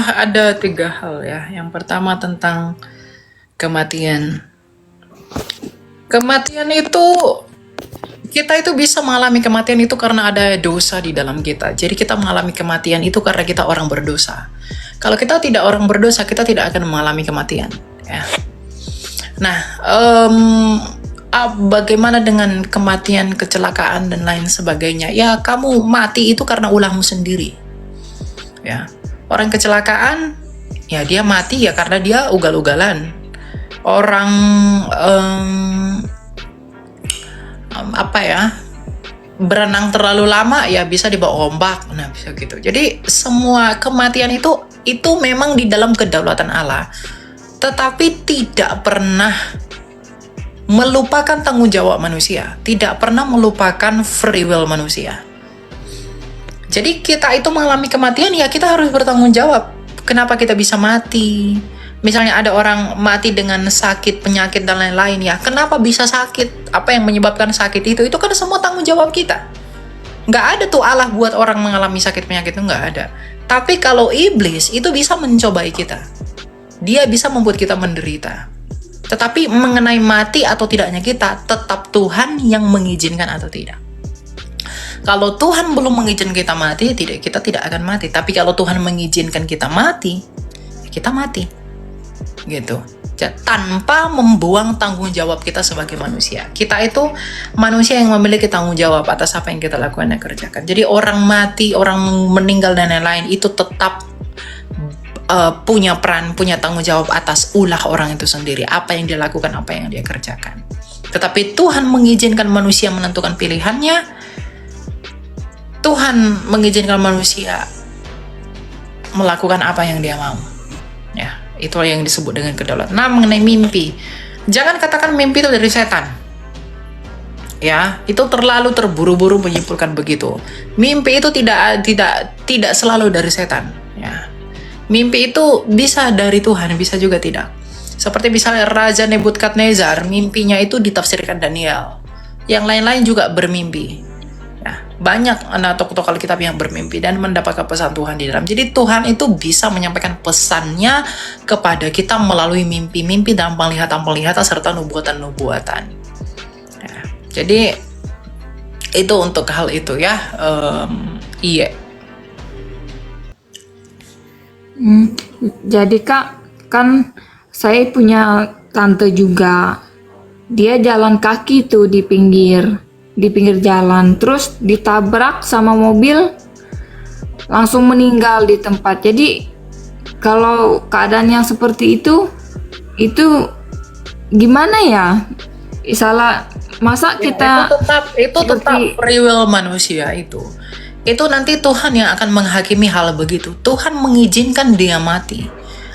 ada tiga hal ya. Yang pertama tentang kematian. Kematian itu, kita itu bisa mengalami kematian itu karena ada dosa di dalam kita. Jadi kita mengalami kematian itu karena kita orang berdosa. Kalau kita tidak orang berdosa, kita tidak akan mengalami kematian. Ya. Nah, bagaimana dengan kematian, kecelakaan dan lain sebagainya? Ya, kamu mati itu karena ulahmu sendiri. Ya, orang kecelakaan, ya dia mati ya karena dia ugal-ugalan. Orang berenang terlalu lama ya bisa dibawa ombak, nah bisa gitu. Jadi semua kematian itu memang di dalam kedaulatan Allah, tetapi tidak pernah melupakan tanggung jawab manusia, tidak pernah melupakan free will manusia. Jadi kita itu mengalami kematian ya kita harus bertanggung jawab. Kenapa kita bisa mati? Misalnya ada orang mati dengan sakit, penyakit, dan lain-lain ya. Kenapa bisa sakit? Apa yang menyebabkan sakit itu? Itu kan semua tanggung jawab kita. Nggak ada tuh Allah buat orang mengalami sakit penyakit itu, nggak ada. Tapi kalau iblis itu bisa mencobai kita. Dia bisa membuat kita menderita. Tetapi mengenai mati atau tidaknya kita, tetap Tuhan yang mengizinkan atau tidak. Kalau Tuhan belum mengizinkan kita mati, kita tidak akan mati. Tapi kalau Tuhan mengizinkan kita mati, kita mati. Gitu. Tanpa membuang tanggung jawab kita sebagai manusia. Kita itu manusia yang memiliki tanggung jawab atas apa yang kita lakukan dan kerjakan. Jadi orang mati, orang meninggal dan lain-lain itu tetap punya peran, punya tanggung jawab atas ulah orang itu sendiri. Apa yang dia lakukan, apa yang dia kerjakan. Tetapi Tuhan mengizinkan manusia menentukan pilihannya. Tuhan mengizinkan manusia melakukan apa yang dia mau. Ya. Itu yang disebut dengan kedaulatan. Nah, mengenai mimpi, jangan katakan mimpi itu dari setan. Ya, itu terlalu terburu-buru menyimpulkan begitu. Mimpi itu tidak selalu dari setan. Ya, mimpi itu bisa dari Tuhan, bisa juga tidak. Seperti misalnya Raja Nebukadnezar, mimpinya itu ditafsirkan Daniel. Yang lain-lain juga bermimpi. Ya, banyak anak tokoh-tokoh Alkitab yang bermimpi dan mendapatkan pesan Tuhan di dalam. Jadi Tuhan itu bisa menyampaikan pesannya kepada kita melalui mimpi-mimpi dan penglihatan-penglihatan serta nubuatan-nubuatan. Ya, jadi itu untuk hal itu ya. Iya. Jadi Kak, kan saya punya tante juga. Dia jalan kaki tuh di pinggir jalan, terus ditabrak sama mobil, langsung meninggal di tempat. Jadi kalau keadaan yang seperti itu gimana ya? Masa kita itu tetap free will manusia itu. Itu nanti Tuhan yang akan menghakimi hal begitu. Tuhan mengizinkan dia mati.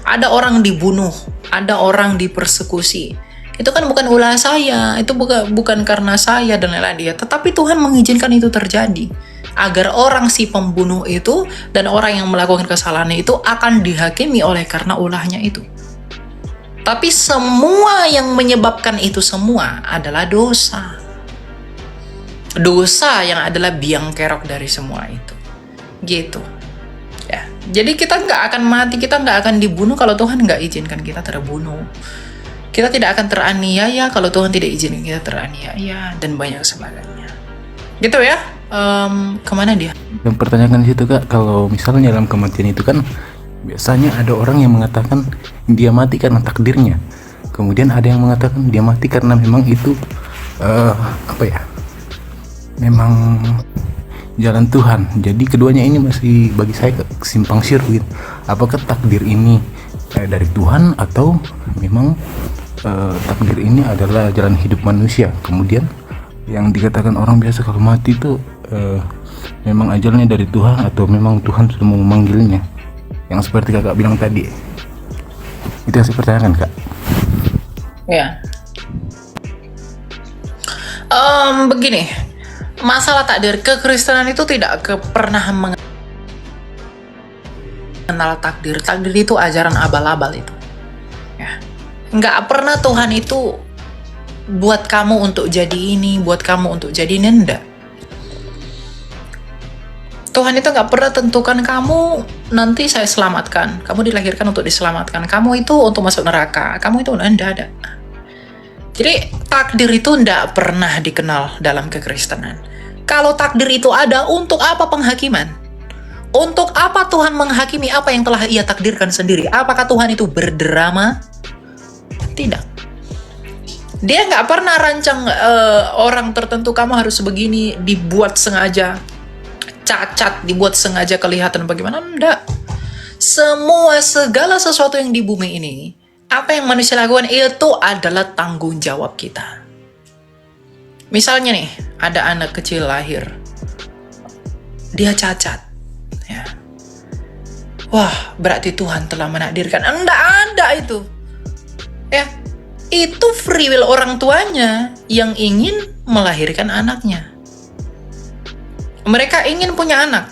Ada orang dibunuh, ada orang dipersekusi. Itu kan bukan ulah saya, itu bukan karena saya dan lain-lain dia, tetapi Tuhan mengizinkan itu terjadi agar orang si pembunuh itu dan orang yang melakukan kesalahan itu akan dihakimi oleh karena ulahnya itu. Tapi semua yang menyebabkan itu semua adalah dosa. Dosa yang adalah biang kerok dari semua itu. Gitu. Ya. Jadi kita nggak akan mati, kita nggak akan dibunuh kalau Tuhan nggak izinkan kita terbunuh. Kita tidak akan teraniaya kalau Tuhan tidak izinkan kita teraniaya dan banyak sebagainya. Gitu ya. Kemana dia? Yang pertanyakan di situ Kak, kalau misalnya dalam kematian itu kan biasanya ada orang yang mengatakan dia mati karena takdirnya. Kemudian ada yang mengatakan dia mati karena memang itu memang jalan Tuhan. Jadi keduanya ini masih bagi saya simpang siur gitu. Apakah takdir ini dari Tuhan atau memang takdir ini adalah jalan hidup manusia? Kemudian yang dikatakan orang biasa kalau mati itu memang ajalnya dari Tuhan atau memang Tuhan sudah mau memanggilnya, yang seperti kakak bilang tadi. Itu yang saya pertanyakan Kak. Ya. Begini, masalah takdir, kekristenan itu tidak pernah mengenal takdir. Takdir itu ajaran abal-abal itu. Ya. Nggak pernah Tuhan itu buat kamu untuk jadi ini, buat kamu untuk jadi ini, enggak. Tuhan itu nggak pernah tentukan kamu nanti saya selamatkan, kamu dilahirkan untuk diselamatkan, kamu itu untuk masuk neraka, kamu itu enggak ada. Jadi takdir itu nggak pernah dikenal dalam kekristenan. Kalau takdir itu ada, untuk apa penghakiman? Untuk apa Tuhan menghakimi apa yang telah Ia takdirkan sendiri? Apakah Tuhan itu berdrama? Tidak. Dia nggak pernah rancang orang tertentu kamu harus begini, dibuat sengaja, cacat, dibuat sengaja kelihatan bagaimana. Enggak. Segala sesuatu yang di bumi ini, apa yang manusia lakukan itu adalah tanggung jawab kita. Misalnya nih, ada anak kecil lahir, dia cacat, ya. Wah, berarti Tuhan telah menakdirkan. Enggak ada itu, ya. Itu free will orang tuanya yang ingin melahirkan anaknya. Mereka ingin punya anak,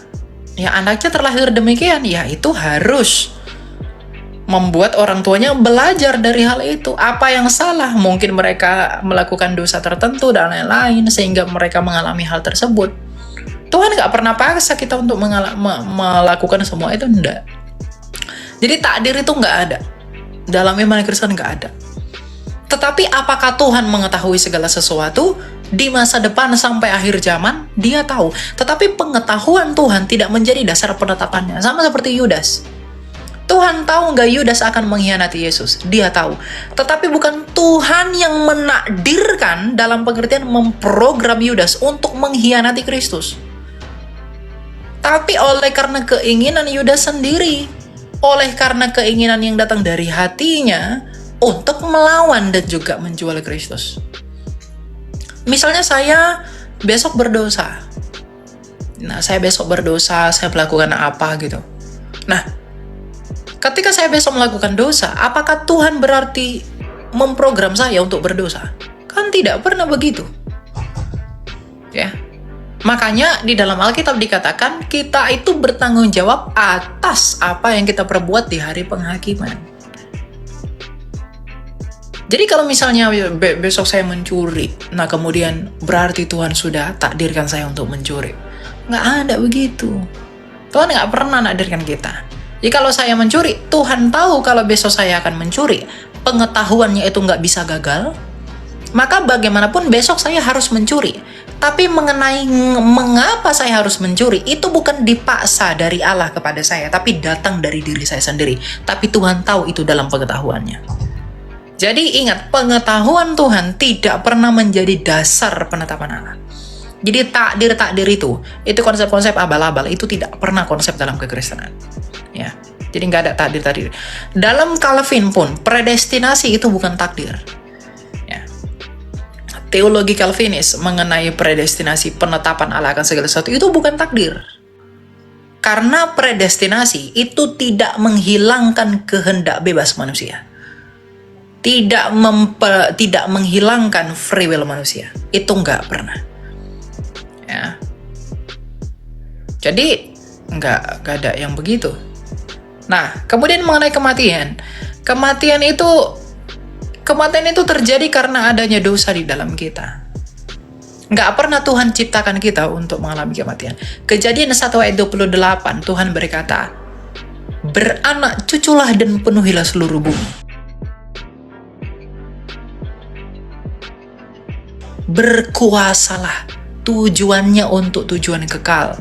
ya anaknya terlahir demikian, ya itu harus membuat orang tuanya belajar dari hal itu. Apa yang salah? Mungkin mereka melakukan dosa tertentu dan lain-lain sehingga mereka mengalami hal tersebut. Tuhan nggak pernah paksa kita untuk melakukan semua itu, enggak. Jadi takdir itu nggak ada. Dalam iman Kristen nggak ada. Tetapi apakah Tuhan mengetahui segala sesuatu di masa depan sampai akhir zaman? Dia tahu. Tetapi pengetahuan Tuhan tidak menjadi dasar penetapannya. Sama seperti Yudas. Tuhan tahu nggak Yudas akan mengkhianati Yesus? Dia tahu. Tetapi bukan Tuhan yang menakdirkan dalam pengertian memprogram Yudas untuk mengkhianati Kristus. Tapi oleh karena keinginan Yudas sendiri, oleh karena keinginan yang datang dari hatinya untuk melawan dan juga menjual Kristus. Misalnya saya besok berdosa. Saya melakukan apa gitu. Nah, ketika saya besok melakukan dosa, apakah Tuhan berarti memprogram saya untuk berdosa? Kan tidak pernah begitu. Ya. Makanya di dalam Alkitab dikatakan kita itu bertanggung jawab atas apa yang kita perbuat di hari penghakiman. Jadi kalau misalnya besok saya mencuri, nah kemudian berarti Tuhan sudah takdirkan saya untuk mencuri. Nggak ada begitu. Tuhan nggak pernah nakdirkan kita. Jadi kalau saya mencuri, Tuhan tahu kalau besok saya akan mencuri. Pengetahuannya itu nggak bisa gagal. Maka bagaimanapun besok saya harus mencuri. Tapi mengenai mengapa saya harus mencuri, itu bukan dipaksa dari Allah kepada saya, tapi datang dari diri saya sendiri. Tapi Tuhan tahu itu dalam pengetahuannya. Jadi ingat, pengetahuan Tuhan tidak pernah menjadi dasar penetapan Allah. Jadi takdir itu konsep-konsep abal-abal, itu tidak pernah konsep dalam kekristenan. Ya, jadi nggak ada takdir. Dalam Calvin pun, predestinasi itu bukan takdir. Ya. Teologi Calvinis mengenai predestinasi, penetapan Allah akan segala sesuatu, itu bukan takdir. Karena predestinasi itu tidak menghilangkan kehendak bebas manusia. Tidak menghilangkan free will manusia. Itu nggak pernah. Ya. Jadi nggak ada yang begitu. Nah, kemudian mengenai kematian. Kematian itu terjadi karena adanya dosa di dalam kita. Nggak pernah Tuhan ciptakan kita untuk mengalami kematian. Kejadian 1 ayat 28, Tuhan berkata, "Beranak cuculah dan penuhilah seluruh bumi." Berkuasalah, tujuannya untuk tujuan kekal.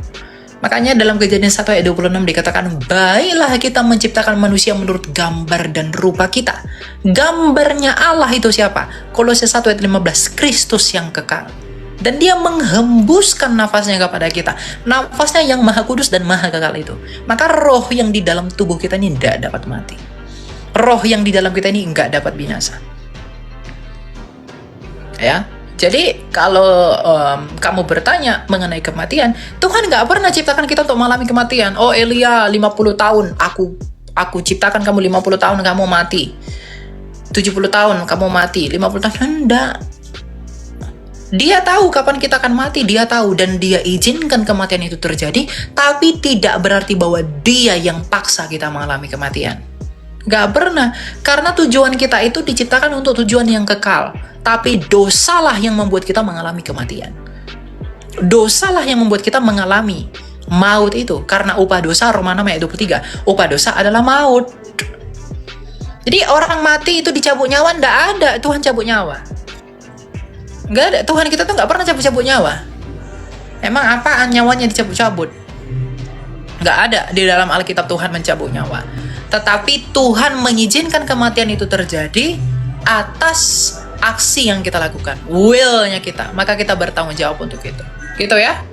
Makanya dalam Kejadian 1 ayat 26 dikatakan, baiklah kita menciptakan manusia menurut gambar dan rupa kita. Gambarnya Allah itu siapa? Kolose 1 ayat 15, Kristus yang kekal. Dan dia menghembuskan nafasnya kepada kita. Nafasnya yang maha kudus dan maha kekal itu. Maka roh yang di dalam tubuh kita ini tidak dapat mati. Roh yang di dalam kita ini enggak dapat binasa. Ya. Jadi kalau kamu bertanya mengenai kematian, Tuhan nggak pernah ciptakan kita untuk mengalami kematian. Oh Elia 50 tahun, aku ciptakan kamu 50 tahun kamu mati. 70 tahun kamu mati, 50 tahun enggak. Dia tahu kapan kita akan mati, dia tahu dan dia izinkan kematian itu terjadi, tapi tidak berarti bahwa dia yang paksa kita mengalami kematian. Nggak pernah, karena tujuan kita itu diciptakan untuk tujuan yang kekal. Tapi dosalah yang membuat kita mengalami kematian. Dosalah yang membuat kita mengalami Maut itu karena upah dosa, Roma 6 ayat 23. Upah dosa adalah maut. Jadi orang mati itu dicabut nyawa, nggak ada Tuhan cabut nyawa. Nggak ada, Tuhan kita tuh nggak pernah cabut-cabut nyawa. Emang apaan nyawanya dicabut-cabut? Nggak ada di dalam Alkitab Tuhan mencabut nyawa. Tetapi Tuhan mengizinkan kematian itu terjadi atas aksi yang kita lakukan, will-nya kita. Maka kita bertanggung jawab untuk itu. Gitu ya.